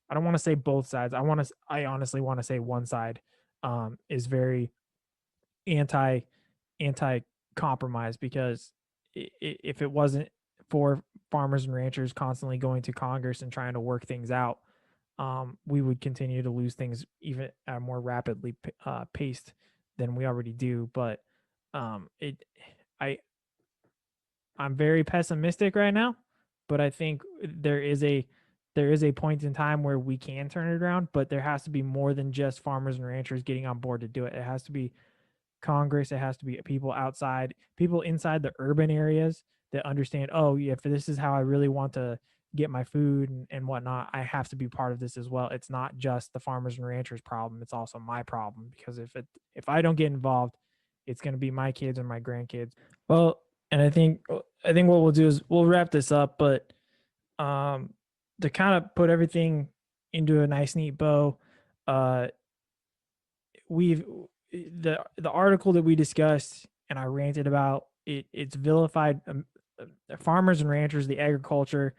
I don't want to say both sides. I honestly want to say one side is very anti anti compromise because if it wasn't for farmers and ranchers constantly going to Congress and trying to work things out, we would continue to lose things even at a more rapidly paced than we already do. But it, I, I'm very pessimistic right now, but I think there is a point in time where we can turn it around. But there has to be more than just farmers and ranchers getting on board to do it. It has to be Congress. It has to be people outside, people inside the urban areas that understand. Oh, yeah, if this is how I really want to get my food and whatnot, I have to be part of this as well. It's not just the farmers and ranchers problem, it's also my problem, because if I don't get involved, it's going to be my kids and my grandkids. Well, and I think what we'll do is we'll wrap this up, but um to kind of put everything into a nice neat bow, uh we've the article that we discussed and I ranted about it's vilified farmers and ranchers, the agriculture.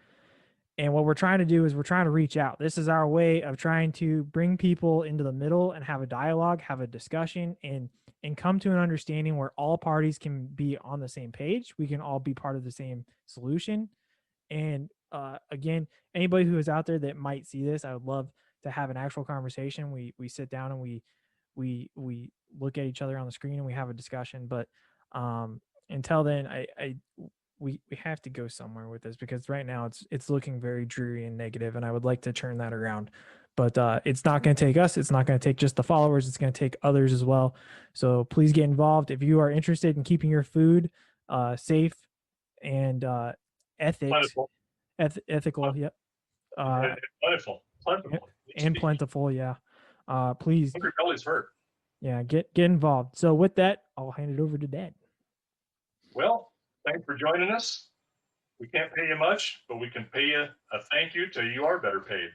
And what we're trying to do is we're trying to reach out. This is our way of trying to bring people into the middle and have a dialogue, have a discussion, and come to an understanding where all parties can be on the same page. We can all be part of the same solution. And again, anybody who is out there that might see this, I would love to have an actual conversation. We sit down and we look at each other on the screen and we have a discussion. But until then, we have to go somewhere with this, because right now it's looking very dreary and negative, and I would like to turn that around. But it's not going to take us. It's not going to take just the followers. It's going to take others as well. So please get involved if you are interested in keeping your food safe and ethics Plentiful. ethical. Yep. Uh, Plentiful. and, Plentiful. and plentiful. Yeah. Please. Hungry belly's hurt. Yeah. Get involved. So with that, I'll hand it over to Dad. Well, thanks for joining us. We can't pay you much, but we can pay you a thank you till you are better paid.